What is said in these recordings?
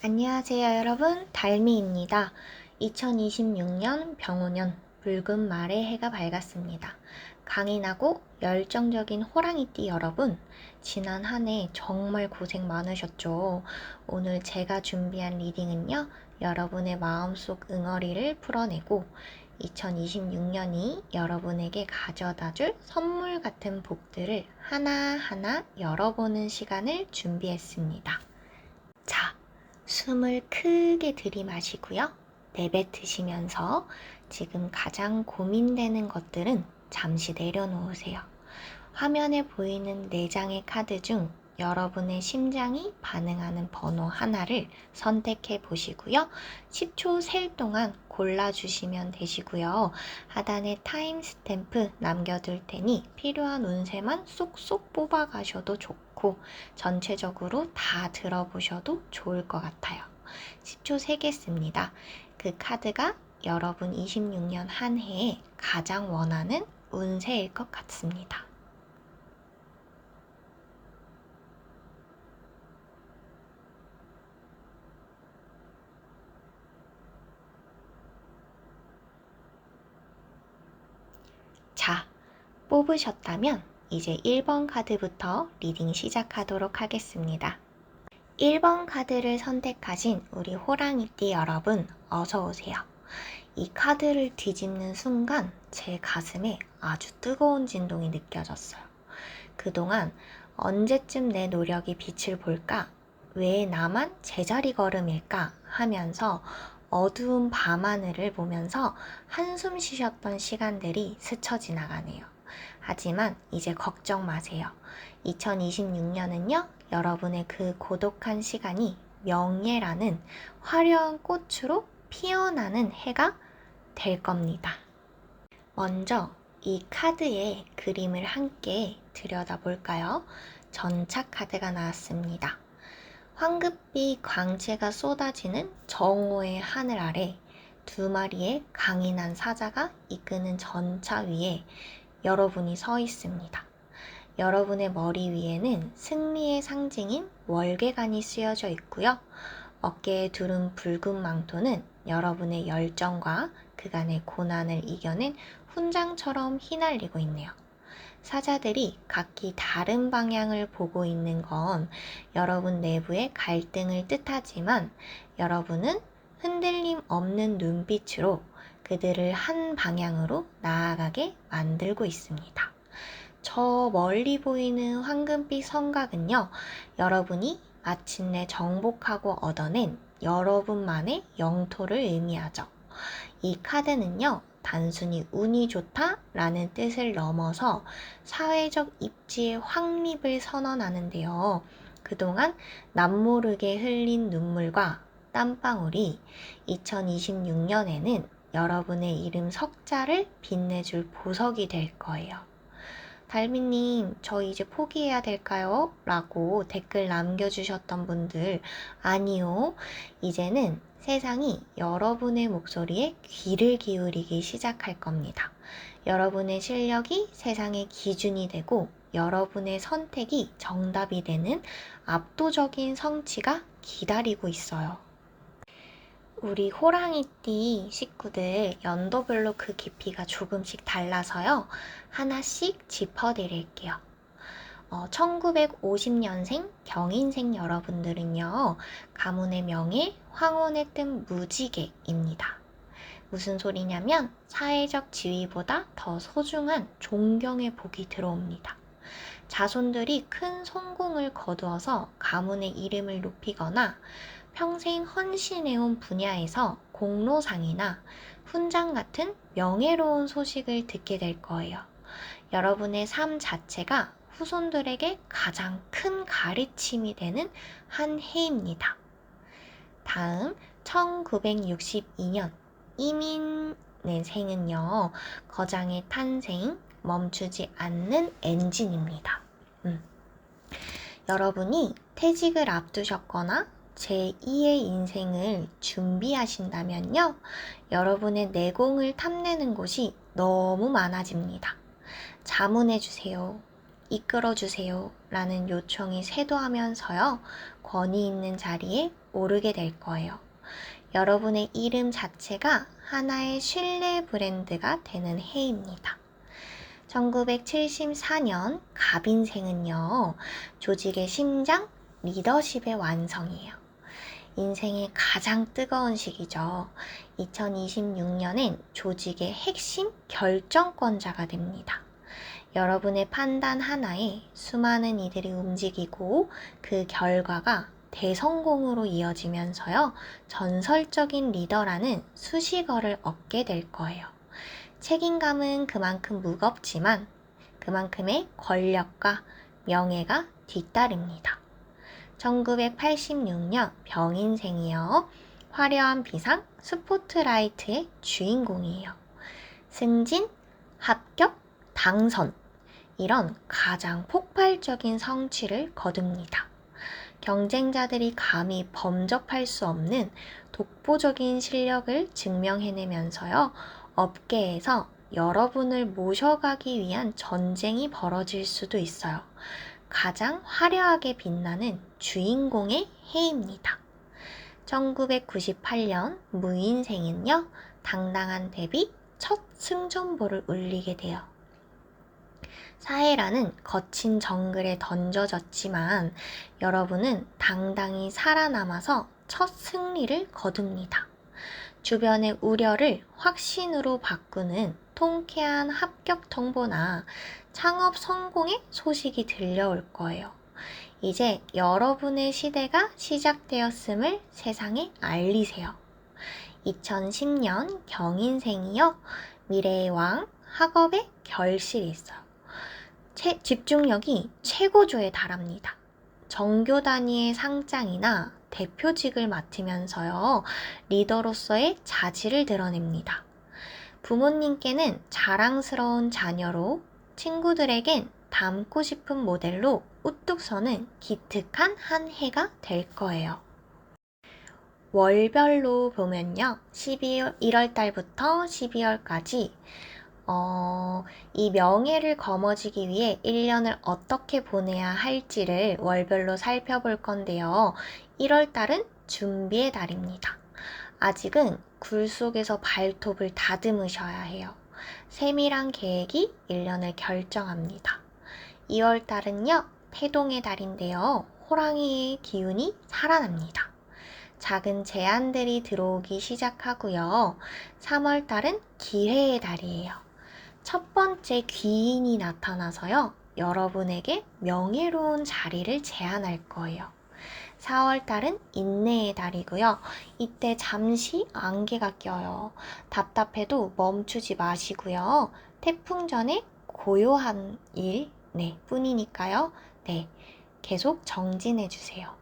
안녕하세요 여러분, 달미입니다. 2026년 병오년 붉은 말의 해가 밝았습니다. 강인하고 열정적인 호랑이띠 여러분, 지난 한 해 정말 고생 많으셨죠? 오늘 제가 준비한 리딩은요, 여러분의 마음속 응어리를 풀어내고 2026년이 여러분에게 가져다줄 선물 같은 복들을 하나하나 열어보는 시간을 준비했습니다. 자, 숨을 크게 들이마시고요. 내뱉으시면서 지금 가장 고민되는 것들은 잠시 내려놓으세요. 화면에 보이는 4장의 카드 중 여러분의 심장이 반응하는 번호 하나를 선택해 보시고요. 10초 셀 동안 골라주시면 되시고요. 하단에 타임 스탬프 남겨둘 테니 필요한 운세만 쏙쏙 뽑아가셔도 좋고 전체적으로 다 들어보셔도 좋을 것 같아요. 10초 세겠습니다. 그 카드가 여러분 26년 한 해에 가장 원하는 운세일 것 같습니다. 자, 뽑으셨다면 이제 1번 카드부터 리딩 시작하도록 하겠습니다. 1번 카드를 선택하신 우리 호랑이띠 여러분, 어서 오세요. 이 카드를 뒤집는 순간 제 가슴에 아주 뜨거운 진동이 느껴졌어요. 그동안 언제쯤 내 노력이 빛을 볼까? 왜 나만 제자리 걸음일까? 하면서 어두운 밤하늘을 보면서 한숨 쉬셨던 시간들이 스쳐 지나가네요. 하지만 이제 걱정 마세요. 2026년은요, 여러분의 그 고독한 시간이 명예라는 화려한 꽃으로 피어나는 해가 될 겁니다. 먼저 이 카드의 그림을 함께 들여다볼까요? 전차 카드가 나왔습니다. 황급빛 광채가 쏟아지는 정오의 하늘 아래 2마리의 강인한 사자가 이끄는 전차 위에 여러분이 서 있습니다. 여러분의 머리 위에는 승리의 상징인 월계관이 쓰여져 있고요. 어깨에 두른 붉은 망토는 여러분의 열정과 그간의 고난을 이겨낸 훈장처럼 휘날리고 있네요. 사자들이 각기 다른 방향을 보고 있는 건 여러분 내부의 갈등을 뜻하지만 여러분은 흔들림 없는 눈빛으로 그들을 한 방향으로 나아가게 만들고 있습니다. 저 멀리 보이는 황금빛 성곽은요, 여러분이 마침내 정복하고 얻어낸 여러분만의 영토를 의미하죠. 이 카드는요, 단순히 운이 좋다라는 뜻을 넘어서 사회적 입지의 확립을 선언하는데요. 그동안 남모르게 흘린 눈물과 땀방울이 2026년에는 여러분의 이름 석자를 빛내줄 보석이 될 거예요. 달미님, 저 이제 포기해야 될까요? 라고 댓글 남겨주셨던 분들, 아니요. 이제는 세상이 여러분의 목소리에 귀를 기울이기 시작할 겁니다. 여러분의 실력이 세상의 기준이 되고 여러분의 선택이 정답이 되는 압도적인 성취가 기다리고 있어요. 우리 호랑이띠 식구들 연도별로 그 깊이가 조금씩 달라서요. 하나씩 짚어드릴게요. 1950년생 경인생 여러분들은요. 가문의 명예, 황혼의 뜬 무지개입니다. 무슨 소리냐면 사회적 지위보다 더 소중한 존경의 복이 들어옵니다. 자손들이 큰 성공을 거두어서 가문의 이름을 높이거나 평생 헌신해온 분야에서 공로상이나 훈장 같은 명예로운 소식을 듣게 될 거예요. 여러분의 삶 자체가 후손들에게 가장 큰 가르침이 되는 한 해입니다. 다음 1962년 이민의 생은요, 거장의 탄생, 멈추지 않는 엔진입니다. 여러분이 퇴직을 앞두셨거나 제2의 인생을 준비하신다면요, 여러분의 내공을 탐내는 곳이 너무 많아집니다. 자문해주세요. 이끌어주세요. 라는 요청이 쇄도하면서요, 권위 있는 자리에 오르게 될 거예요. 여러분의 이름 자체가 하나의 신뢰 브랜드가 되는 해입니다. 1974년 갑인생은요, 조직의 심장, 리더십의 완성이에요. 인생의 가장 뜨거운 시기죠. 2026년엔 조직의 핵심 결정권자가 됩니다. 여러분의 판단 하나에 수많은 이들이 움직이고 그 결과가 대성공으로 이어지면서요, 전설적인 리더라는 수식어를 얻게 될 거예요. 책임감은 그만큼 무겁지만 그만큼의 권력과 명예가 뒤따릅니다. 1986년 병인생이요. 화려한 비상 스포트라이트의 주인공이에요. 승진, 합격, 당선 이런 가장 폭발적인 성취를 거둡니다. 경쟁자들이 감히 범접할 수 없는 독보적인 실력을 증명해내면서요. 업계에서 여러분을 모셔가기 위한 전쟁이 벌어질 수도 있어요. 가장 화려하게 빛나는 주인공의 해입니다. 1998년 무인생은요, 당당한 데뷔 첫 승전보를 울리게 돼요. 사해라는 거친 정글에 던져졌지만 여러분은 당당히 살아남아서 첫 승리를 거둡니다. 주변의 우려를 확신으로 바꾸는 통쾌한 합격 통보나 창업 성공의 소식이 들려올 거예요. 이제 여러분의 시대가 시작되었음을 세상에 알리세요. 2010년 경인생이요. 미래의 왕 학업의 결실이 있어요. 집중력이 최고조에 달합니다. 정교 단위의 상장이나 대표직을 맡으면서요, 리더로서의 자질을 드러냅니다. 부모님께는 자랑스러운 자녀로, 친구들에겐 닮고 싶은 모델로 우뚝 서는 기특한 한 해가 될 거예요. 월별로 보면요, 1월 달부터 12월까지 이 명예를 거머쥐기 위해 1년을 어떻게 보내야 할지를 월별로 살펴볼 건데요. 1월 달은 준비의 달입니다. 아직은 굴 속에서 발톱을 다듬으셔야 해요. 세밀한 계획이 1년을 결정합니다. 2월 달은요, 태동의 달인데요. 호랑이의 기운이 살아납니다. 작은 제안들이 들어오기 시작하고요. 3월 달은 기회의 달이에요. 첫 번째 귀인이 나타나서요, 여러분에게 명예로운 자리를 제안할 거예요. 4월 달은 인내의 달이고요. 이때 잠시 안개가 껴요. 답답해도 멈추지 마시고요. 태풍 전에 고요한 일, 뿐이니까요. 계속 정진해주세요.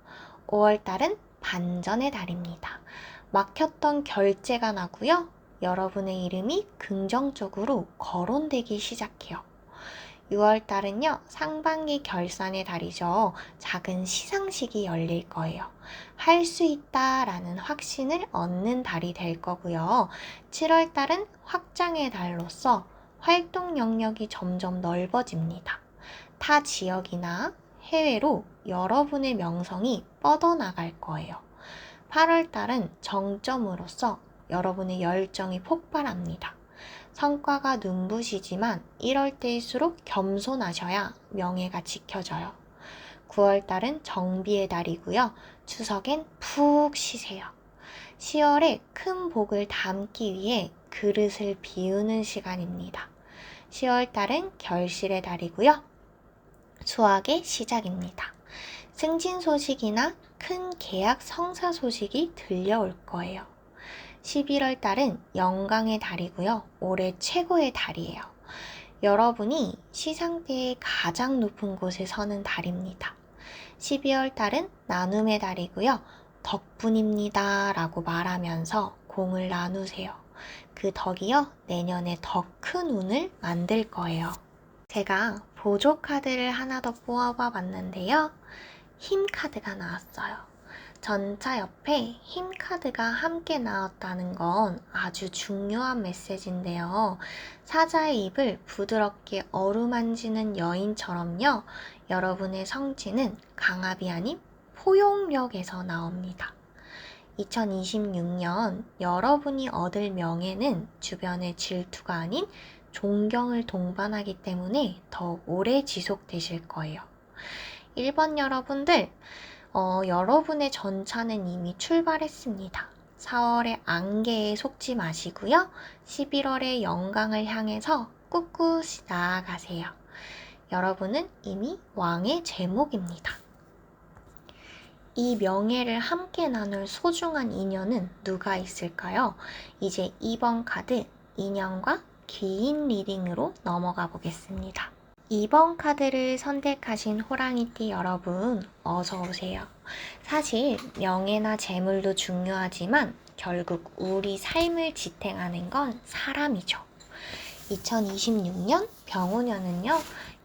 5월 달은 반전의 달입니다. 막혔던 결제가 나고요. 여러분의 이름이 긍정적으로 거론되기 시작해요. 6월 달은요, 상반기 결산의 달이죠. 작은 시상식이 열릴 거예요. 할 수 있다라는 확신을 얻는 달이 될 거고요. 7월 달은 확장의 달로서 활동 영역이 점점 넓어집니다. 타 지역이나 해외로 여러분의 명성이 뻗어나갈 거예요. 8월 달은 정점으로서 여러분의 열정이 폭발합니다. 성과가 눈부시지만 이럴 때일수록 겸손하셔야 명예가 지켜져요. 9월 달은 정비의 달이고요. 추석엔 푹 쉬세요. 10월에 큰 복을 담기 위해 그릇을 비우는 시간입니다. 10월 달은 결실의 달이고요. 수학의 시작입니다. 승진 소식이나 큰 계약 성사 소식이 들려올 거예요. 11월 달은 영광의 달이고요. 올해 최고의 달이에요. 여러분이 시상대의 가장 높은 곳에 서는 달입니다. 12월 달은 나눔의 달이고요. 덕분입니다 라고 말하면서 공을 나누세요. 그 덕이요, 내년에 더 큰 운을 만들 거예요. 제가 보조 카드를 하나 더 뽑아봤는데요. 힘 카드가 나왔어요. 전차 옆에 힘 카드가 함께 나왔다는 건 아주 중요한 메시지인데요. 사자의 입을 부드럽게 어루만지는 여인처럼요. 여러분의 성취는 강압이 아닌 포용력에서 나옵니다. 2026년 여러분이 얻을 명예는 주변의 질투가 아닌 존경을 동반하기 때문에 더 오래 지속되실 거예요. 1번 여러분들, 여러분의 전차는 이미 출발했습니다. 4월의 안개에 속지 마시고요. 11월의 영광을 향해서 꿋꿋이 나아가세요. 여러분은 이미 왕의 제목입니다. 이 명예를 함께 나눌 소중한 인연은 누가 있을까요? 이제 2번 카드 인연과 귀인 리딩으로 넘어가 보겠습니다. 2번 카드를 선택하신 호랑이띠 여러분, 어서 오세요. 사실 명예나 재물도 중요하지만 결국 우리 삶을 지탱하는 건 사람이죠. 2026년 병오년은요,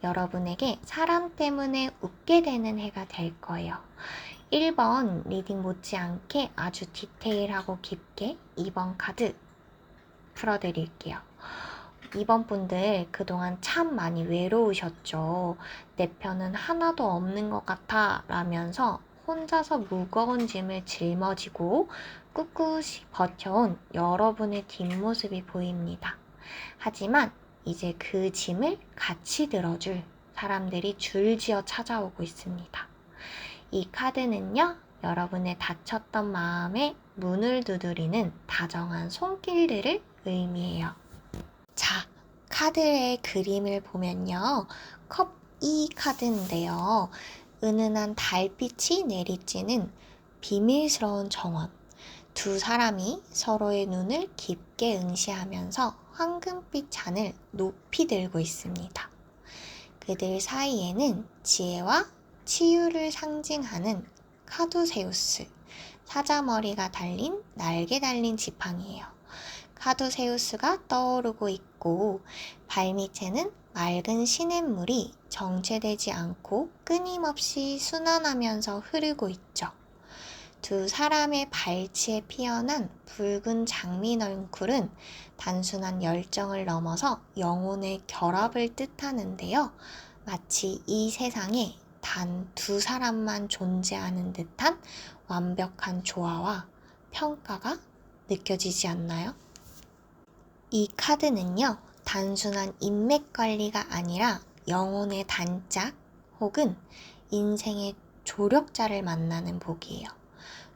여러분에게 사람 때문에 웃게 되는 해가 될 거예요. 1번 리딩 못지않게 아주 디테일하고 깊게 2번 카드 풀어드릴게요. 2번 분들 그동안 참 많이 외로우셨죠. 내 편은 하나도 없는 것 같아 라면서 혼자서 무거운 짐을 짊어지고 꿋꿋이 버텨온 여러분의 뒷모습이 보입니다. 하지만 이제 그 짐을 같이 들어줄 사람들이 줄지어 찾아오고 있습니다. 이 카드는요, 여러분의 닫혔던 마음에 문을 두드리는 다정한 손길들을 의미해요. 자, 카드의 그림을 보면요. 컵 2 카드인데요. 은은한 달빛이 내리쬐는 비밀스러운 정원. 두 사람이 서로의 눈을 깊게 응시하면서 황금빛 잔을 높이 들고 있습니다. 그들 사이에는 지혜와 치유를 상징하는 카두세우스, 사자머리가 달린 날개 달린 지팡이에요. 카두세우스가 떠오르고 있고 발밑에는 맑은 시냇물이 정체되지 않고 끊임없이 순환하면서 흐르고 있죠. 두 사람의 발치에 피어난 붉은 장미넝쿨은 단순한 열정을 넘어서 영혼의 결합을 뜻하는데요. 마치 이 세상에 단 두 사람만 존재하는 듯한 완벽한 조화와 평가가 느껴지지 않나요? 이 카드는요, 단순한 인맥 관리가 아니라 영혼의 단짝 혹은 인생의 조력자를 만나는 복이에요.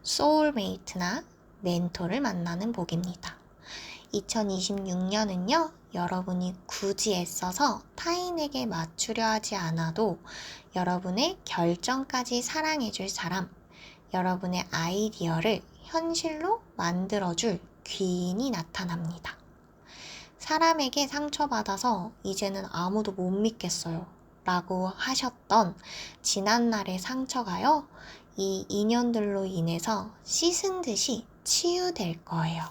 소울메이트나 멘토를 만나는 복입니다. 2026년은요, 여러분이 굳이 애써서 타인에게 맞추려 하지 않아도 여러분의 결정까지 사랑해줄 사람, 여러분의 아이디어를 현실로 만들어줄 귀인이 나타납니다. 사람에게 상처받아서 이제는 아무도 못 믿겠어요 라고 하셨던 지난날의 상처가요, 이 인연들로 인해서 씻은 듯이 치유될 거예요.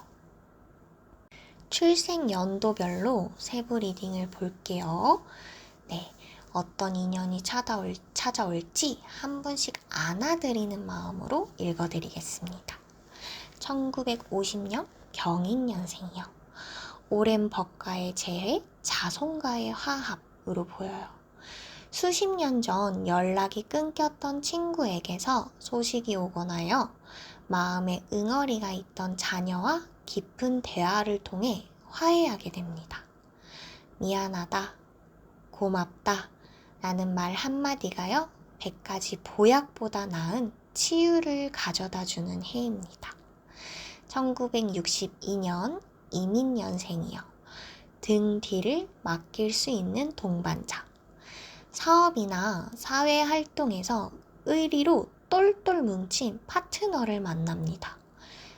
출생 연도별로 세부 리딩을 볼게요. 네, 어떤 인연이 찾아올지 한 분씩 안아드리는 마음으로 읽어드리겠습니다. 1950년 경인년생이요. 오랜 법과의 재회, 자손과의 화합으로 보여요. 수십 년 전 연락이 끊겼던 친구에게서 소식이 오거나요. 마음에 응어리가 있던 자녀와 깊은 대화를 통해 화해하게 됩니다. 미안하다, 고맙다 라는 말 한마디가요, 100가지 보약보다 나은 치유를 가져다주는 해입니다. 1962년 이민년생이요. 등 뒤를 맡길 수 있는 동반자. 사업이나 사회활동에서 의리로 똘똘 뭉친 파트너를 만납니다.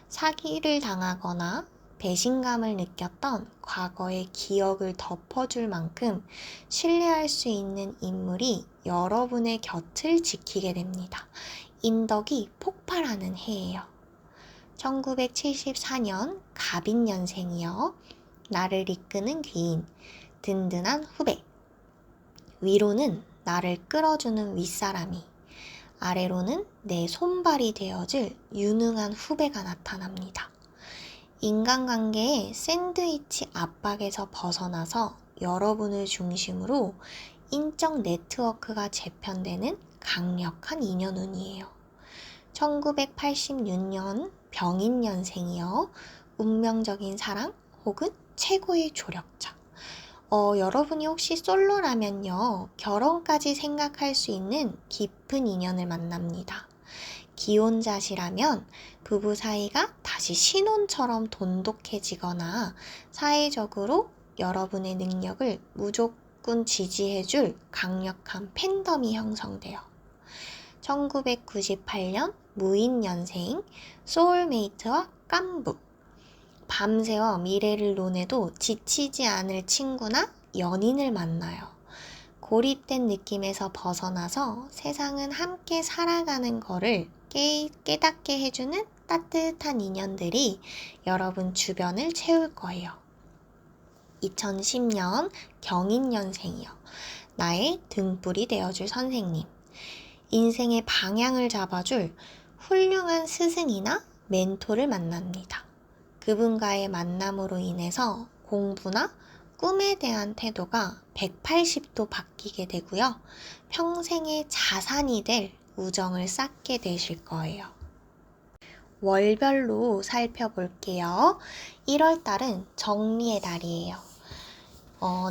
사기를 당하거나 배신감을 느꼈던 과거의 기억을 덮어줄 만큼 신뢰할 수 있는 인물이 여러분의 곁을 지키게 됩니다. 인덕이 폭발하는 해예요. 1974년 갑인년생이요. 나를 이끄는 귀인, 든든한 후배. 위로는 나를 끌어주는 윗사람이, 아래로는 내 손발이 되어줄 유능한 후배가 나타납니다. 인간관계의 샌드위치 압박에서 벗어나서 여러분을 중심으로 인적 네트워크가 재편되는 강력한 인연운이에요. 1986년 병인년생이요. 운명적인 사랑 혹은 최고의 조력자. 여러분이 혹시 솔로라면요, 결혼까지 생각할 수 있는 깊은 인연을 만납니다. 기혼자시라면 부부 사이가 다시 신혼처럼 돈독해지거나 사회적으로 여러분의 능력을 무조건 지지해줄 강력한 팬덤이 형성돼요. 1998년 무인년생 소울메이트와 깐부. 밤새워 미래를 논해도 지치지 않을 친구나 연인을 만나요. 고립된 느낌에서 벗어나서 세상은 함께 살아가는 거를 깨닫게 해주는 따뜻한 인연들이 여러분 주변을 채울 거예요. 2010년 경인년생이요. 나의 등불이 되어줄 선생님. 인생의 방향을 잡아줄 훌륭한 스승이나 멘토를 만납니다. 그분과의 만남으로 인해서 공부나 꿈에 대한 태도가 180도 바뀌게 되고요. 평생의 자산이 될 우정을 쌓게 되실 거예요. 월별로 살펴볼게요. 1월 달은 정리의 달이에요.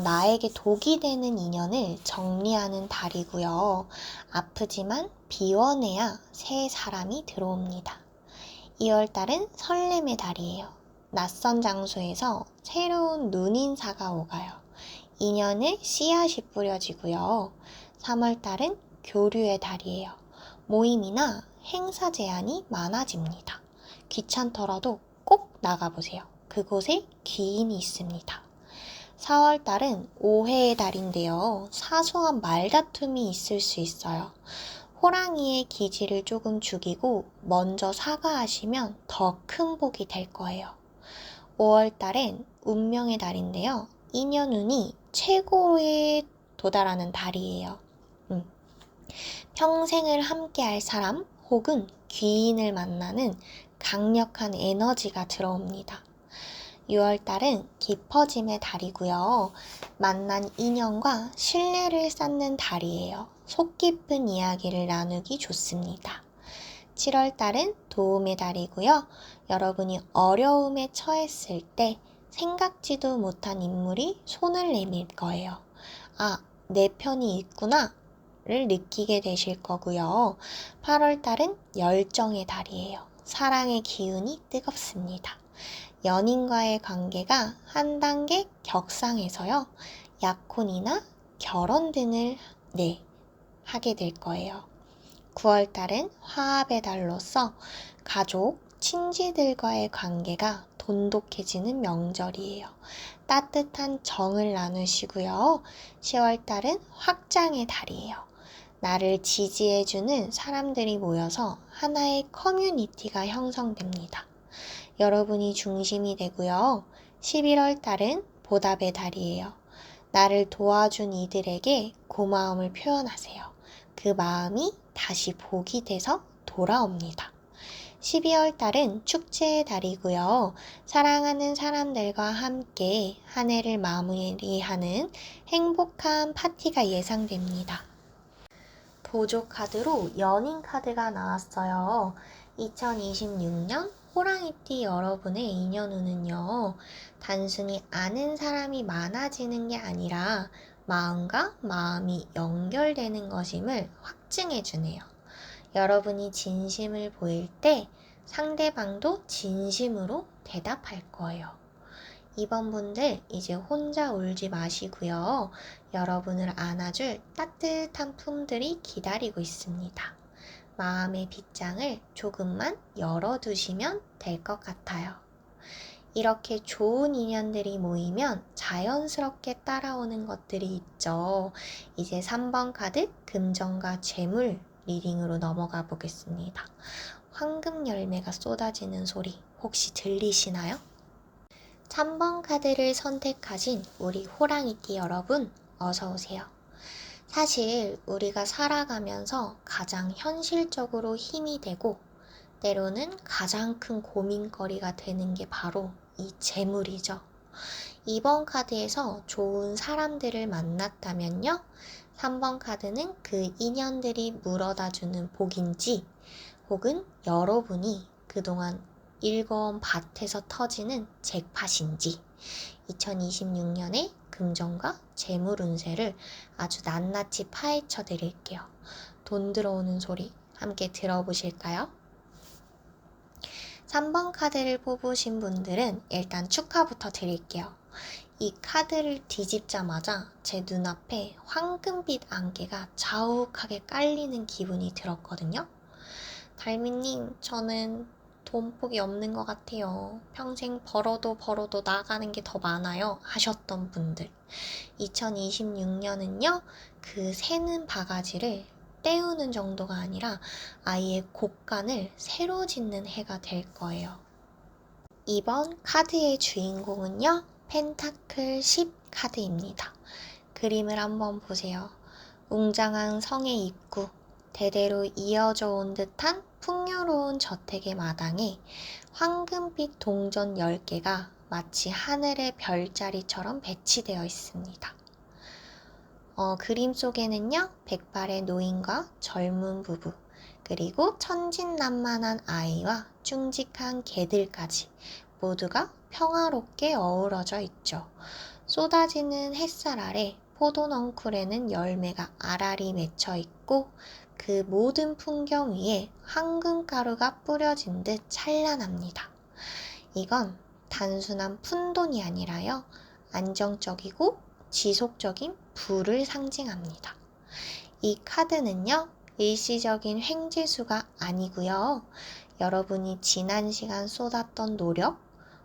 나에게 독이 되는 인연을 정리하는 달이고요. 아프지만 비워내야 새 사람이 들어옵니다. 2월 달은 설렘의 달이에요. 낯선 장소에서 새로운 눈인사가 오가요. 인연의 씨앗이 뿌려지고요. 3월 달은 교류의 달이에요. 모임이나 행사 제안이 많아집니다. 귀찮더라도 꼭 나가보세요. 그곳에 귀인이 있습니다. 4월 달은 오해의 달인데요. 사소한 말다툼이 있을 수 있어요. 호랑이의 기지를 조금 죽이고 먼저 사과하시면 더 큰 복이 될 거예요. 5월 달엔 운명의 달인데요. 인연운이 최고에 도달하는 달이에요. 평생을 함께할 사람 혹은 귀인을 만나는 강력한 에너지가 들어옵니다. 6월 달은 깊어짐의 달이고요. 만난 인연과 신뢰를 쌓는 달이에요. 속 깊은 이야기를 나누기 좋습니다. 7월 달은 도움의 달이고요. 여러분이 어려움에 처했을 때 생각지도 못한 인물이 손을 내밀 거예요. 아, 내 편이 있구나 를 느끼게 되실 거고요. 8월 달은 열정의 달이에요. 사랑의 기운이 뜨겁습니다. 연인과의 관계가 한 단계 격상해서요. 약혼이나 결혼 등을 하게 될 거예요. 9월 달은 화합의 달로서 가족, 친지들과의 관계가 돈독해지는 명절이에요. 따뜻한 정을 나누시고요. 10월 달은 확장의 달이에요. 나를 지지해주는 사람들이 모여서 하나의 커뮤니티가 형성됩니다. 여러분이 중심이 되고요. 11월 달은 보답의 달이에요. 나를 도와준 이들에게 고마움을 표현하세요. 그 마음이 다시 복이 돼서 돌아옵니다. 12월 달은 축제의 달이고요. 사랑하는 사람들과 함께 한 해를 마무리하는 행복한 파티가 예상됩니다. 보조 카드로 연인 카드가 나왔어요. 2026년 호랑이띠 여러분의 인연운은요, 단순히 아는 사람이 많아지는 게 아니라 마음과 마음이 연결되는 것임을 확증해주네요. 여러분이 진심을 보일 때 상대방도 진심으로 대답할 거예요. 이번 분들 이제 혼자 울지 마시고요. 여러분을 안아줄 따뜻한 품들이 기다리고 있습니다. 마음의 빗장을 조금만 열어두시면 될 것 같아요. 이렇게 좋은 인연들이 모이면 자연스럽게 따라오는 것들이 있죠. 이제 3번 카드 금전과 재물 리딩으로 넘어가 보겠습니다. 황금 열매가 쏟아지는 소리 혹시 들리시나요? 3번 카드를 선택하신 우리 호랑이띠 여러분, 어서오세요. 사실 우리가 살아가면서 가장 현실적으로 힘이 되고 때로는 가장 큰 고민거리가 되는 게 바로 이 재물이죠. 이번 카드에서 좋은 사람들을 만났다면요. 3번 카드는 그 인연들이 물어다주는 복인지 혹은 여러분이 그동안 일궈온 밭에서 터지는 잭팟인지 2026년의 금전과 재물 운세를 아주 낱낱이 파헤쳐 드릴게요. 돈 들어오는 소리 함께 들어보실까요? 3번 카드를 뽑으신 분들은 일단 축하부터 드릴게요. 이 카드를 뒤집자마자 제 눈앞에 황금빛 안개가 자욱하게 깔리는 기분이 들었거든요. 달미님, 저는 돈복이 없는 것 같아요. 평생 벌어도 나가는 게 더 많아요. 하셨던 분들. 2026년은요, 그 새는 바가지를 때우는 정도가 아니라 아예 곡간을 새로 짓는 해가 될 거예요. 이번 카드의 주인공은요, 펜타클 10 카드입니다. 그림을 한번 보세요. 웅장한 성의 입구, 대대로 이어져 온 듯한 풍요로운 저택의 마당에 황금빛 동전 10개가 마치 하늘의 별자리처럼 배치되어 있습니다. 그림 속에는요, 백발의 노인과 젊은 부부, 그리고 천진난만한 아이와 충직한 개들까지 모두가 평화롭게 어우러져 있죠. 쏟아지는 햇살 아래 포도넝쿨에는 열매가 알알이 맺혀 있고 그 모든 풍경 위에 황금가루가 뿌려진 듯 찬란합니다. 이건 단순한 푼돈이 아니라요, 안정적이고 지속적인 부를 상징합니다. 이 카드는요, 일시적인 횡재수가 아니고요. 여러분이 지난 시간 쏟았던 노력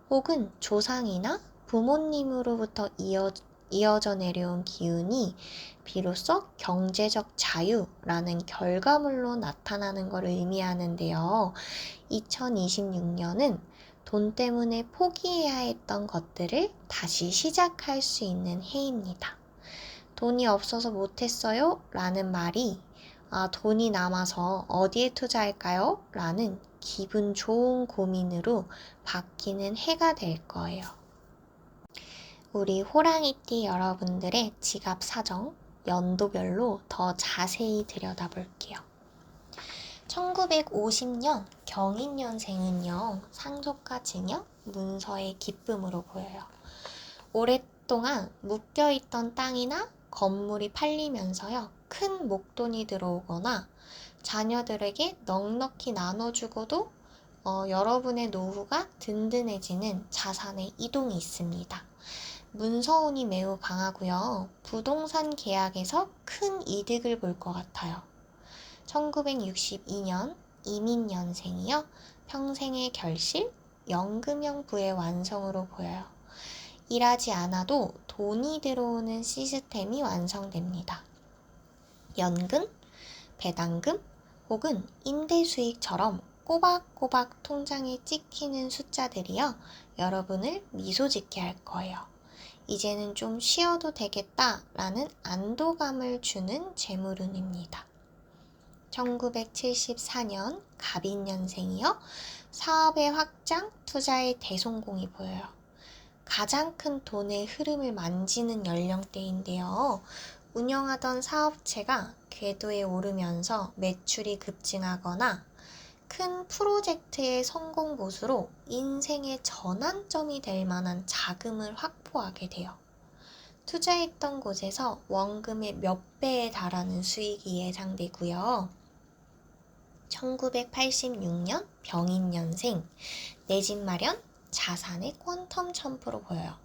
혹은 조상이나 부모님으로부터 이어져 내려온 기운이 비로소 경제적 자유라는 결과물로 나타나는 것을 의미하는데요. 2026년은 돈 때문에 포기해야 했던 것들을 다시 시작할 수 있는 해입니다. 돈이 없어서 못했어요? 라는 말이 돈이 남아서 어디에 투자할까요? 라는 기분 좋은 고민으로 바뀌는 해가 될 거예요. 우리 호랑이띠 여러분들의 지갑 사정 연도별로 더 자세히 들여다볼게요. 1950년 경인년생은요, 상속과 증여, 문서의 기쁨으로 보여요. 오랫동안 묶여있던 땅이나 건물이 팔리면서요, 큰 목돈이 들어오거나 자녀들에게 넉넉히 나눠주고도 여러분의 노후가 든든해지는 자산의 이동이 있습니다. 문서운이 매우 강하고요. 부동산 계약에서 큰 이득을 볼 것 같아요. 1962년 이민년생이요. 평생의 결실, 연금형 부의 완성으로 보여요. 일하지 않아도 돈이 들어오는 시스템이 완성됩니다. 연금, 배당금, 혹은 임대 수익처럼 꼬박꼬박 통장에 찍히는 숫자들이요, 여러분을 미소 짓게 할 거예요. 이제는 좀 쉬어도 되겠다라는 안도감을 주는 재물운입니다. 1974년 갑인년생이요. 사업의 확장, 투자의 대성공이 보여요. 가장 큰 돈의 흐름을 만지는 연령대인데요. 운영하던 사업체가 궤도에 오르면서 매출이 급증하거나 큰 프로젝트의 성공 보수로 인생의 전환점이 될 만한 자금을 확보하게 돼요. 투자했던 곳에서 원금의 몇 배에 달하는 수익이 예상되고요. 1986년 병인년생, 내 집 마련, 자산의 퀀텀 점프로 보여요.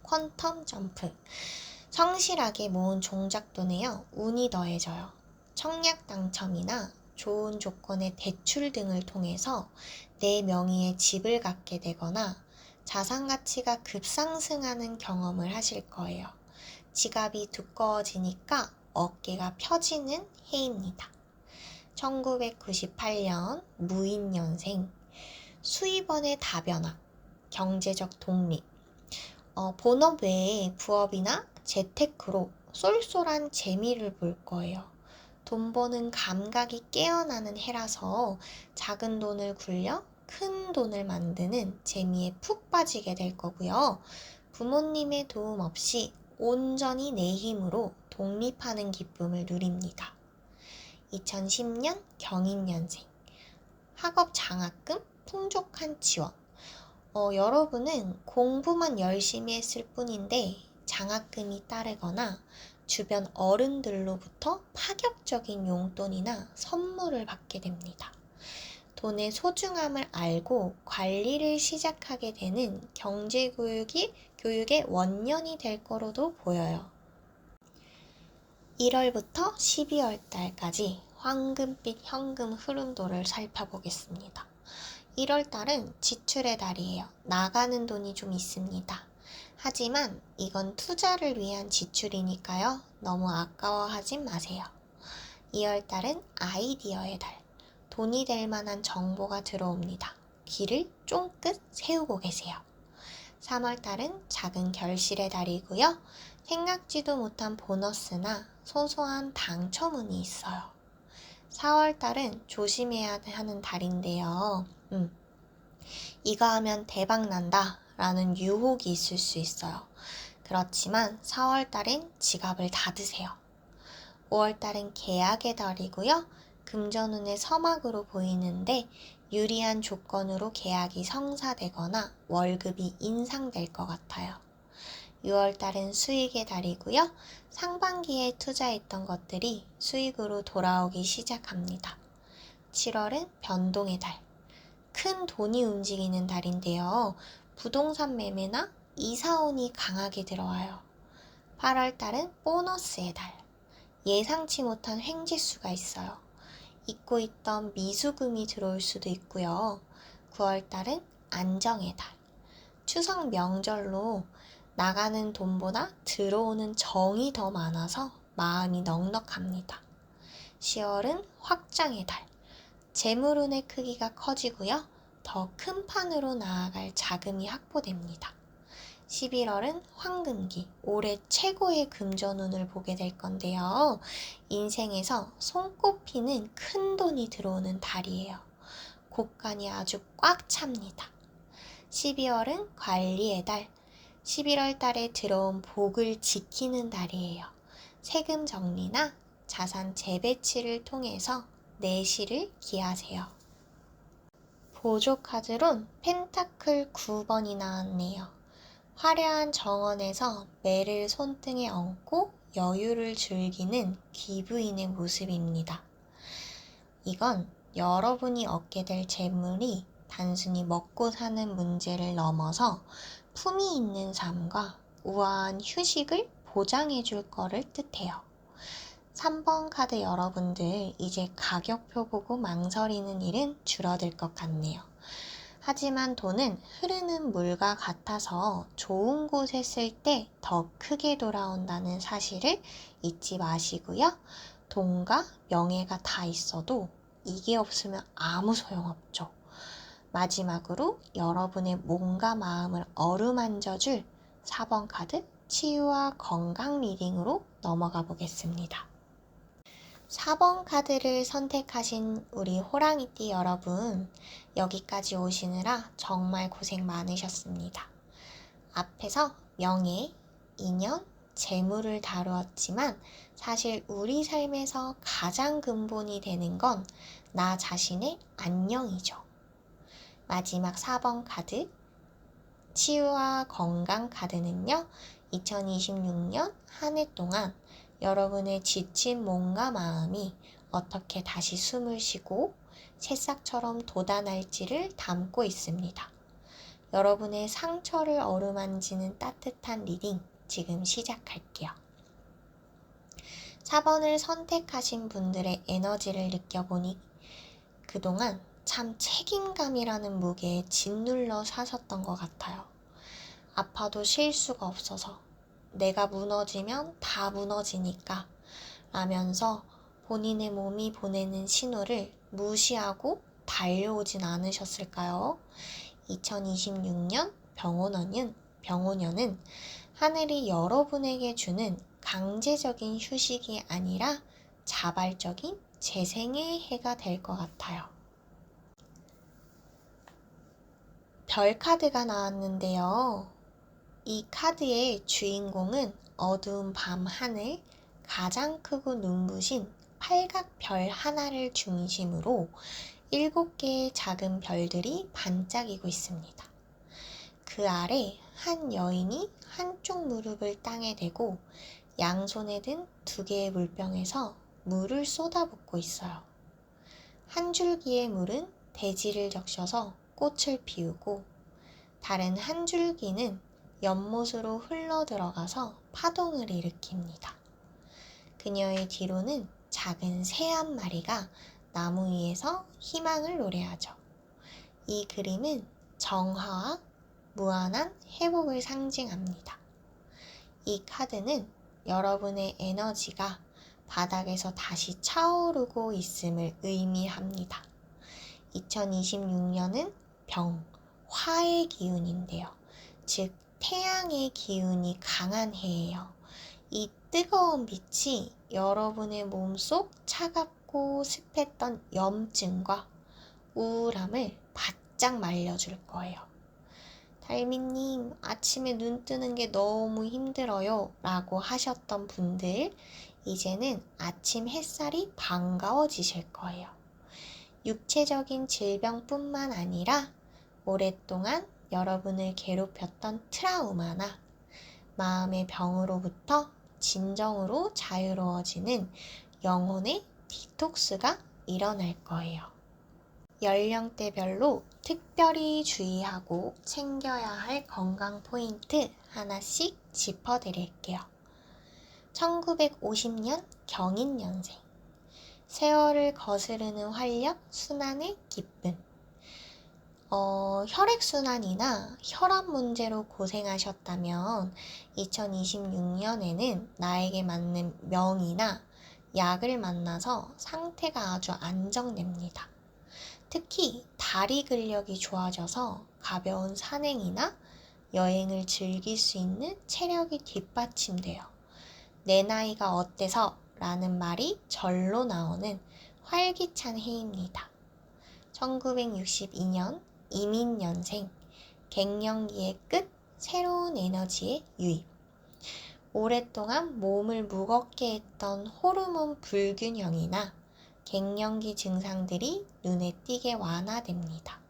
퀀텀 점프. 성실하게 모은 종잣돈에요, 운이 더해져요. 청약 당첨이나 좋은 조건의 대출 등을 통해서 내 명의의 집을 갖게 되거나 자산 가치가 급상승하는 경험을 하실 거예요. 지갑이 두꺼워지니까 어깨가 펴지는 해입니다. 1998년 무인년생, 수입원의 다변화, 경제적 독립, 본업 외에 부업이나 재테크로 쏠쏠한 재미를 볼 거예요. 돈 버는 감각이 깨어나는 해라서 작은 돈을 굴려 큰 돈을 만드는 재미에 푹 빠지게 될 거고요. 부모님의 도움 없이 온전히 내 힘으로 독립하는 기쁨을 누립니다. 2010년 경인년생 학업 장학금 풍족한 지원. 여러분은 공부만 열심히 했을 뿐인데 장학금이 따르거나 주변 어른들로부터 파격적인 용돈이나 선물을 받게 됩니다. 돈의 소중함을 알고 관리를 시작하게 되는 교육의 원년이 될 거로도 보여요. 1월부터 12월 달까지 황금빛 현금 흐름도를 살펴보겠습니다. 1월 달은 지출의 달이에요. 나가는 돈이 좀 있습니다. 하지만 이건 투자를 위한 지출이니까요. 너무 아까워하지 마세요. 2월 달은 아이디어의 달. 돈이 될 만한 정보가 들어옵니다. 귀를 쫑긋 세우고 계세요. 3월 달은 작은 결실의 달이고요. 생각지도 못한 보너스나 소소한 당첨운이 있어요. 4월 달은 조심해야 하는 달인데요. 이거 하면 대박 난다 라는 유혹이 있을 수 있어요. 그렇지만 4월 달엔 지갑을 닫으세요. 5월 달은 계약의 달이고요. 금전운의 서막으로 보이는데 유리한 조건으로 계약이 성사되거나 월급이 인상될 것 같아요. 6월 달은 수익의 달이고요. 상반기에 투자했던 것들이 수익으로 돌아오기 시작합니다. 7월은 변동의 달. 큰 돈이 움직이는 달인데요. 부동산 매매나 이사운이 강하게 들어와요. 8월 달은 보너스의 달. 예상치 못한 횡재수가 있어요. 잊고 있던 미수금이 들어올 수도 있고요. 9월 달은 안정의 달. 추석 명절로 나가는 돈보다 들어오는 정이 더 많아서 마음이 넉넉합니다. 10월은 확장의 달. 재물운의 크기가 커지고요. 더 큰 판으로 나아갈 자금이 확보됩니다. 11월은 황금기, 올해 최고의 금전운을 보게 될 건데요. 인생에서 손꼽히는 큰 돈이 들어오는 달이에요. 곳간이 아주 꽉 찹니다. 12월은 관리의 달. 11월 달에 들어온 복을 지키는 달이에요. 세금 정리나 자산 재배치를 통해서 내실을 기하세요. 보조 카드론 펜타클 9번이 나왔네요. 화려한 정원에서 매를 손등에 얹고 여유를 즐기는 귀부인의 모습입니다. 이건 여러분이 얻게 될 재물이 단순히 먹고 사는 문제를 넘어서 품위 있는 삶과 우아한 휴식을 보장해 줄 거를 뜻해요. 3번 카드 여러분들 이제 가격표 보고 망설이는 일은 줄어들 것 같네요. 하지만 돈은 흐르는 물과 같아서 좋은 곳에 쓸 때 더 크게 돌아온다는 사실을 잊지 마시고요. 돈과 명예가 다 있어도 이게 없으면 아무 소용없죠. 마지막으로 여러분의 몸과 마음을 어루만져줄 4번 카드 치유와 건강 리딩으로 넘어가 보겠습니다. 4번 카드를 선택하신 우리 호랑이띠 여러분, 여기까지 오시느라 정말 고생 많으셨습니다. 앞에서 명예, 인연, 재물을 다루었지만 사실 우리 삶에서 가장 근본이 되는 건 나 자신의 안녕이죠. 마지막 4번 카드, 치유와 건강 카드는요, 2026년 한 해 동안 여러분의 지친 몸과 마음이 어떻게 다시 숨을 쉬고 새싹처럼 돋아날지를 담고 있습니다. 여러분의 상처를 어루만지는 따뜻한 리딩 지금 시작할게요. 4번을 선택하신 분들의 에너지를 느껴보니 그동안 참 책임감이라는 무게에 짓눌러 사셨던 것 같아요. 아파도 쉴 수가 없어서 내가 무너지면 다 무너지니까 라면서 본인의 몸이 보내는 신호를 무시하고 달려오진 않으셨을까요? 2026년 병원년은 하늘이 여러분에게 주는 강제적인 휴식이 아니라 자발적인 재생의 해가 될 것 같아요. 별 카드가 나왔는데요. 이 카드의 주인공은 어두운 밤 하늘, 가장 크고 눈부신 팔각별 하나를 중심으로 7개의 작은 별들이 반짝이고 있습니다. 그 아래 한 여인이 한쪽 무릎을 땅에 대고 양손에 든 2개의 물병에서 물을 쏟아붓고 있어요. 한 줄기의 물은 대지를 적셔서 꽃을 피우고 다른 한 줄기는 연못으로 흘러 들어가서 파동을 일으킵니다. 그녀의 뒤로는 작은 새 한 마리가 나무 위에서 희망을 노래하죠. 이 그림은 정화와 무한한 회복을 상징합니다. 이 카드는 여러분의 에너지가 바닥에서 다시 차오르고 있음을 의미합니다. 2026년은 병, 화의 기운인데요. 즉, 태양의 기운이 강한 해예요. 이 뜨거운 빛이 여러분의 몸속 차갑고 습했던 염증과 우울함을 바짝 말려줄 거예요. 달미님, 아침에 눈 뜨는 게 너무 힘들어요 라고 하셨던 분들, 이제는 아침 햇살이 반가워지실 거예요. 육체적인 질병뿐만 아니라 오랫동안 여러분을 괴롭혔던 트라우마나 마음의 병으로부터 진정으로 자유로워지는 영혼의 디톡스가 일어날 거예요. 연령대별로 특별히 주의하고 챙겨야 할 건강 포인트 하나씩 짚어드릴게요. 1950년 경인년생. 세월을 거스르는 활력, 순환의 기쁨. 혈액순환이나 혈압 문제로 고생하셨다면 2026년에는 나에게 맞는 명의나 약을 만나서 상태가 아주 안정됩니다. 특히 다리 근력이 좋아져서 가벼운 산행이나 여행을 즐길 수 있는 체력이 뒷받침돼요. 내 나이가 어때서? 라는 말이 절로 나오는 활기찬 해입니다. 1962년 이민년생, 갱년기의 끝, 새로운 에너지의 유입. 오랫동안 몸을 무겁게 했던 호르몬 불균형이나 갱년기 증상들이 눈에 띄게 완화됩니다.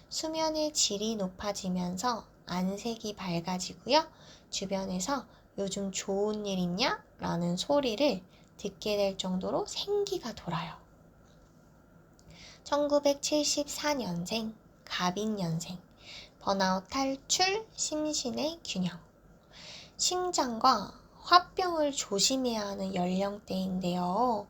수면의 질이 높아지면서 안색이 밝아지고요. 주변에서 요즘 좋은 일 있냐? 라는 소리를 듣게 될 정도로 생기가 돌아요. 1974년생, 갑인년생, 번아웃 탈출, 심신의 균형. 심장과 화병을 조심해야 하는 연령대인데요.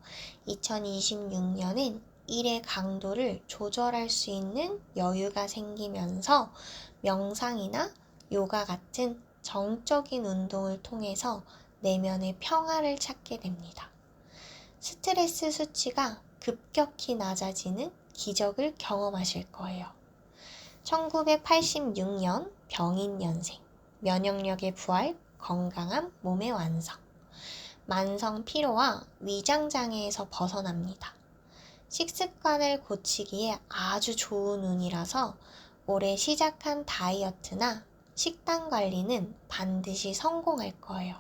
2026년은 일의 강도를 조절할 수 있는 여유가 생기면서 명상이나 요가 같은 정적인 운동을 통해서 내면의 평화를 찾게 됩니다. 스트레스 수치가 급격히 낮아지는 기적을 경험하실 거예요. 1986년 병인년생, 면역력의 부활, 건강한 몸의 완성. 만성 피로와 위장장애에서 벗어납니다. 식습관을 고치기에 아주 좋은 운이라서 올해 시작한 다이어트나 식단 관리는 반드시 성공할 거예요.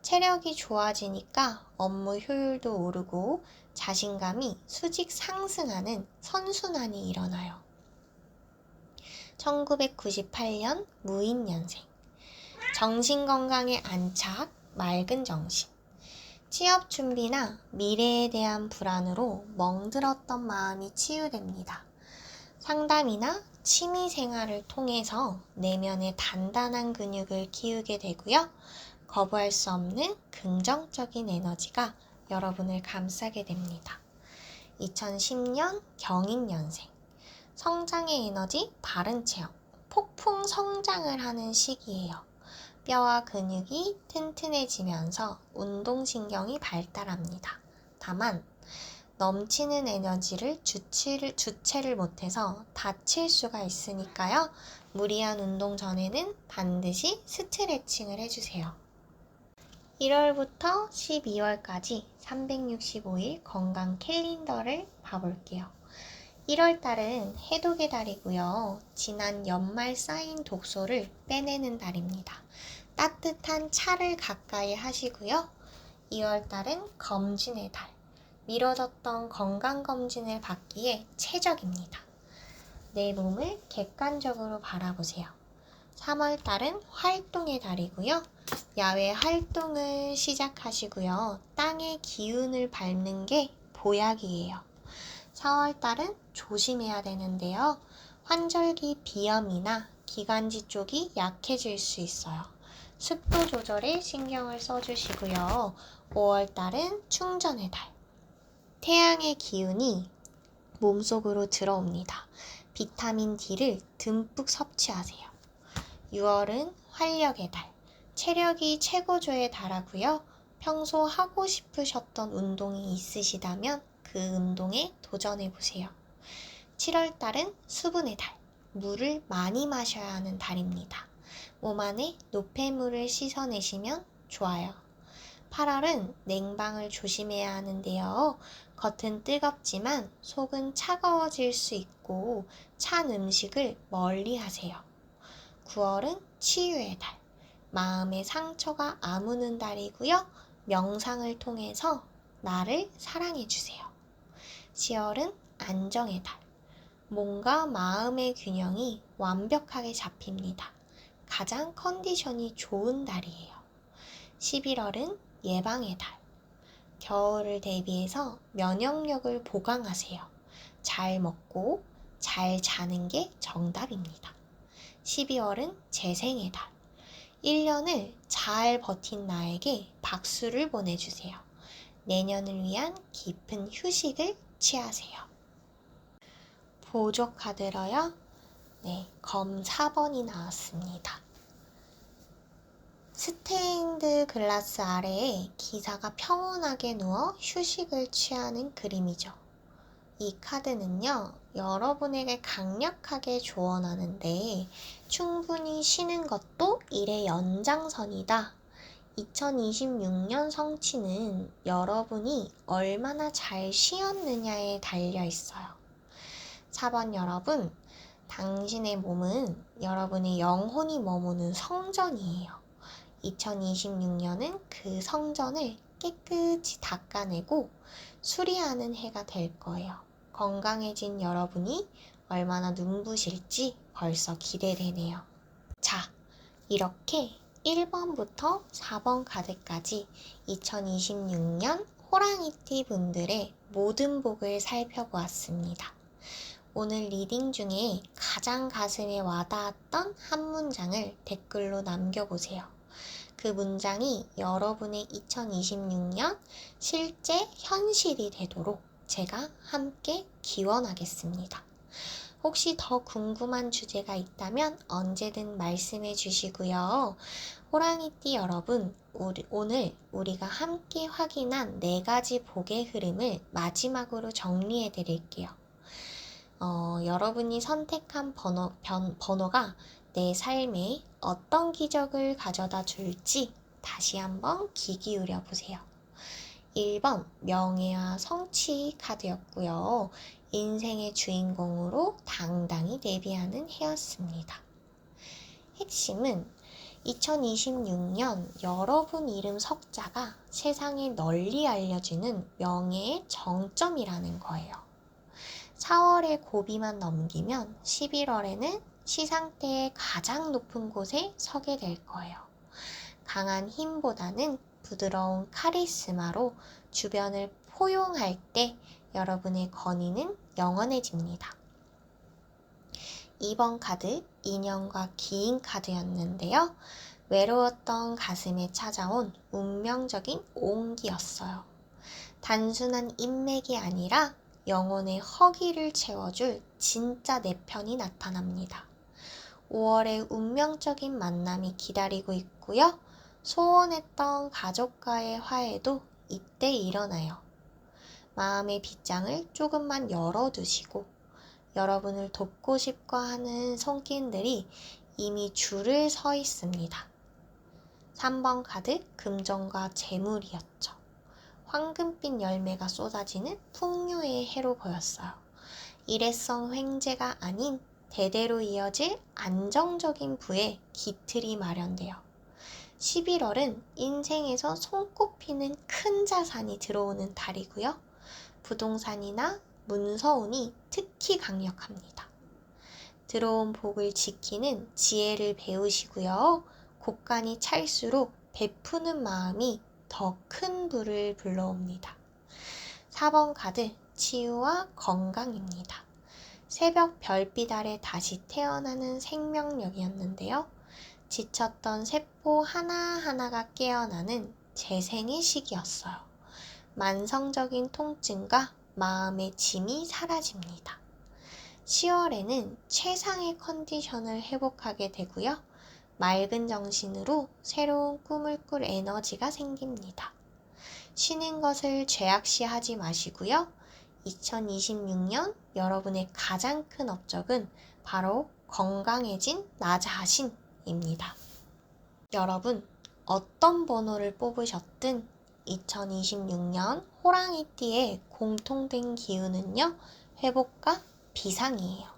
체력이 좋아지니까 업무 효율도 오르고 자신감이 수직 상승하는 선순환이 일어나요. 1998년 무인년생. 정신건강의 안착, 맑은 정신. 취업 준비나 미래에 대한 불안으로 멍들었던 마음이 치유됩니다. 상담이나 취미 생활을 통해서 내면의 단단한 근육을 키우게 되고요. 거부할 수 없는 긍정적인 에너지가 여러분을 감싸게 됩니다. 2010년 경인년생. 성장의 에너지, 바른 체형. 폭풍 성장을 하는 시기예요. 뼈와 근육이 튼튼해지면서 운동신경이 발달합니다. 다만 넘치는 에너지를 주체를 못해서 다칠 수가 있으니까요. 무리한 운동 전에는 반드시 스트레칭을 해주세요. 1월부터 12월까지 365일 건강 캘린더를 봐볼게요. 1월 달은 해독의 달이고요. 지난 연말 쌓인 독소를 빼내는 달입니다. 따뜻한 차를 가까이 하시고요. 2월 달은 검진의 달. 미뤄졌던 건강검진을 받기에 최적입니다. 내 몸을 객관적으로 바라보세요. 3월 달은 활동의 달이고요. 야외 활동을 시작하시고요. 땅의 기운을 밟는 게 보약이에요. 4월 달은 조심해야 되는데요. 환절기 비염이나 기관지 쪽이 약해질 수 있어요. 습도 조절에 신경을 써주시고요. 5월 달은 충전의 달. 태양의 기운이 몸속으로 들어옵니다. 비타민 D를 듬뿍 섭취하세요. 6월은 활력의 달. 체력이 최고조에 달하고요. 평소 하고 싶으셨던 운동이 있으시다면 그 운동에 도전해보세요. 7월 달은 수분의 달. 물을 많이 마셔야 하는 달입니다. 몸 안에 노폐물을 씻어내시면 좋아요. 8월은 냉방을 조심해야 하는데요. 겉은 뜨겁지만 속은 차가워질 수 있고 찬 음식을 멀리 하세요. 9월은 치유의 달. 마음의 상처가 아무는 달이고요. 명상을 통해서 나를 사랑해주세요. 10월은 안정의 달. 몸과 마음의 균형이 완벽하게 잡힙니다. 가장 컨디션이 좋은 달이에요. 11월은 예방의 달. 겨울을 대비해서 면역력을 보강하세요. 잘 먹고 잘 자는 게 정답입니다. 12월은 재생의 달. 1년을 잘 버틴 나에게 박수를 보내주세요. 내년을 위한 깊은 휴식을 취하세요. 보조 카드로요. 네, 검 4번이 나왔습니다. 스테인드 글라스 아래에 기사가 평온하게 누워 휴식을 취하는 그림이죠. 이 카드는요, 여러분에게 강력하게 조언하는데 충분히 쉬는 것도 일의 연장선이다. 2026년 성취는 여러분이 얼마나 잘 쉬었느냐에 달려 있어요. 4번 여러분, 당신의 몸은 여러분의 영혼이 머무는 성전이에요. 2026년은 그 성전을 깨끗이 닦아내고 수리하는 해가 될 거예요. 건강해진 여러분이 얼마나 눈부실지 벌써 기대되네요. 자, 이렇게 1번부터 4번 카드까지 2026년 호랑이띠 분들의 모든 복을 살펴보았습니다. 오늘 리딩 중에 가장 가슴에 와닿았던 한 문장을 댓글로 남겨보세요. 그 문장이 여러분의 2026년 실제 현실이 되도록 제가 함께 기원하겠습니다. 혹시 더 궁금한 주제가 있다면 언제든 말씀해 주시고요. 호랑이띠 여러분, 오늘 우리가 함께 확인한 4가지 복의 흐름을 마지막으로 정리해 드릴게요. 여러분이 선택한 번호가 내 삶에 어떤 기적을 가져다 줄지 다시 한번 귀 기울여 보세요. 1번 명예와 성취 카드였고요. 인생의 주인공으로 당당히 데뷔하는 해였습니다. 핵심은 2026년 여러분 이름 석자가 세상에 널리 알려지는 명예의 정점이라는 거예요. 4월의 고비만 넘기면 11월에는 시상대의 가장 높은 곳에 서게 될 거예요. 강한 힘보다는 부드러운 카리스마로 주변을 포용할 때 여러분의 권위는 영원해집니다. 2번 카드, 인연과 기인 카드였는데요. 외로웠던 가슴에 찾아온 운명적인 온기였어요. 단순한 인맥이 아니라 영혼의 허기를 채워줄 진짜 내 편이 나타납니다. 5월에 운명적인 만남이 기다리고 있고요. 소원했던 가족과의 화해도 이때 일어나요. 마음의 빗장을 조금만 열어두시고 여러분을 돕고 싶어 하는 손길들이 이미 줄을 서 있습니다. 3번 카드 금전과 재물이었죠. 황금빛 열매가 쏟아지는 풍요의 해로 보였어요. 일회성 횡재가 아닌 대대로 이어질 안정적인 부의 기틀이 마련돼요. 11월은 인생에서 손꼽히는 큰 자산이 들어오는 달이고요. 부동산이나 문서운이 특히 강력합니다. 들어온 복을 지키는 지혜를 배우시고요. 곳간이 찰수록 베푸는 마음이 더 큰 부를 불러옵니다. 4번 카드 치유와 건강입니다. 새벽 별빛 아래 다시 태어나는 생명력이었는데요. 지쳤던 세포 하나하나가 깨어나는 재생의 시기였어요. 만성적인 통증과 마음의 짐이 사라집니다. 10월에는 최상의 컨디션을 회복하게 되고요. 맑은 정신으로 새로운 꿈을 꿀 에너지가 생깁니다. 쉬는 것을 죄악시하지 마시고요. 2026년 여러분의 가장 큰 업적은 바로 건강해진 나 자신입니다. 여러분, 어떤 번호를 뽑으셨든 2026년 호랑이띠의 공통된 기운은요, 회복과 비상이에요.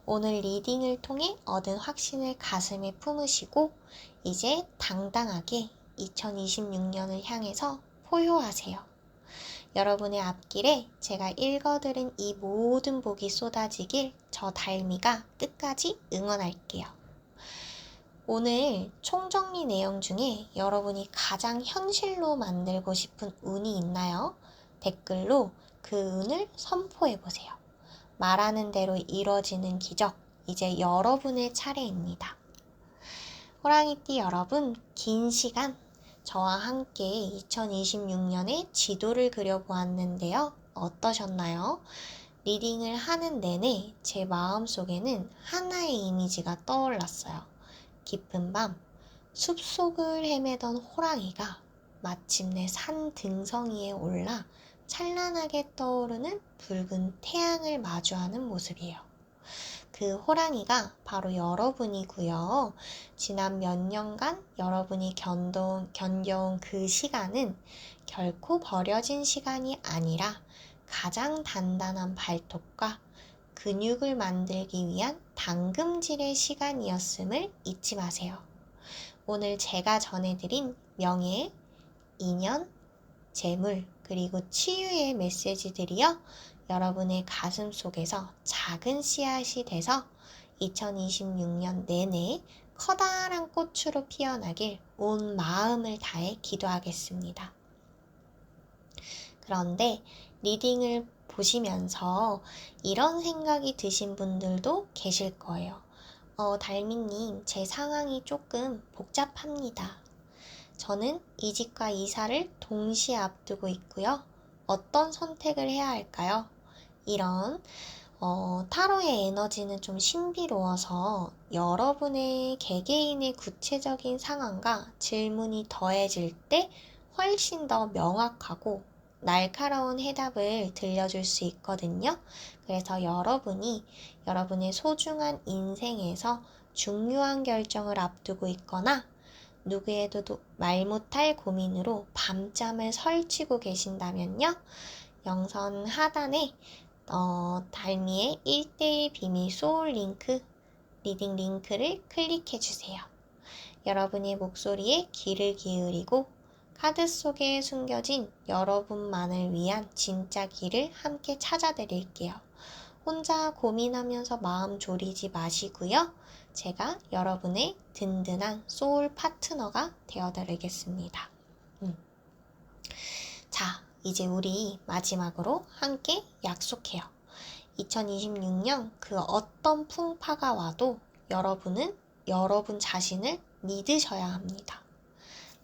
오늘 리딩을 통해 얻은 확신을 가슴에 품으시고 이제 당당하게 2026년을 향해서 포효하세요. 여러분의 앞길에 제가 읽어드린 이 모든 복이 쏟아지길 저 달미가 끝까지 응원할게요. 오늘 총정리 내용 중에 여러분이 가장 현실로 만들고 싶은 운이 있나요? 댓글로 그 운을 선포해보세요. 말하는 대로 이루어지는 기적, 이제 여러분의 차례입니다. 호랑이띠 여러분, 긴 시간 저와 함께 2026년의 지도를 그려보았는데요. 어떠셨나요? 리딩을 하는 내내 제 마음속에는 하나의 이미지가 떠올랐어요. 깊은 밤, 숲속을 헤매던 호랑이가 마침내 산 등성이에 올라 찬란하게 떠오르는 붉은 태양을 마주하는 모습이에요. 그 호랑이가 바로 여러분이고요. 지난 몇 년간 여러분이 견뎌온 그 시간은 결코 버려진 시간이 아니라 가장 단단한 발톱과 근육을 만들기 위한 당금질의 시간이었음을 잊지 마세요. 오늘 제가 전해드린 명예, 인연, 재물, 그리고 치유의 메시지들이요. 여러분의 가슴 속에서 작은 씨앗이 돼서 2026년 내내 커다란 꽃으로 피어나길 온 마음을 다해 기도하겠습니다. 그런데 리딩을 보시면서 이런 생각이 드신 분들도 계실 거예요. 달미님, 제 상황이 조금 복잡합니다. 저는 이직과 이사를 동시에 앞두고 있고요. 어떤 선택을 해야 할까요? 이런 타로의 에너지는 좀 신비로워서 여러분의 개개인의 구체적인 상황과 질문이 더해질 때 훨씬 더 명확하고 날카로운 해답을 들려줄 수 있거든요. 그래서 여러분이 여러분의 소중한 인생에서 중요한 결정을 앞두고 있거나 누구에도 말 못할 고민으로 밤잠을 설치고 계신다면요. 영상 하단에 달미의 1대1 비밀 소울 링크, 리딩 링크를 클릭해주세요. 여러분의 목소리에 귀를 기울이고 카드 속에 숨겨진 여러분만을 위한 진짜 길을 함께 찾아드릴게요. 혼자 고민하면서 마음 졸이지 마시고요. 제가 여러분의 든든한 소울 파트너가 되어드리겠습니다. 자, 이제 우리 마지막으로 함께 약속해요. 2026년 그 어떤 풍파가 와도 여러분은 여러분 자신을 믿으셔야 합니다.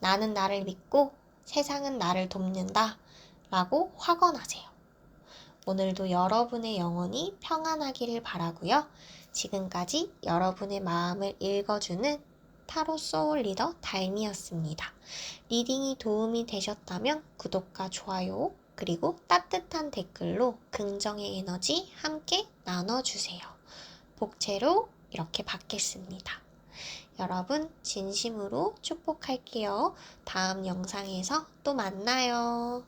나는 나를 믿고 세상은 나를 돕는다 라고 확언하세요. 오늘도 여러분의 영혼이 평안하기를 바라고요. 지금까지 여러분의 마음을 읽어주는 타로 소울 리더 달미였습니다. 리딩이 도움이 되셨다면 구독과 좋아요 그리고 따뜻한 댓글로 긍정의 에너지 함께 나눠주세요. 복채로 이렇게 받겠습니다. 여러분 진심으로 축복할게요. 다음 영상에서 또 만나요.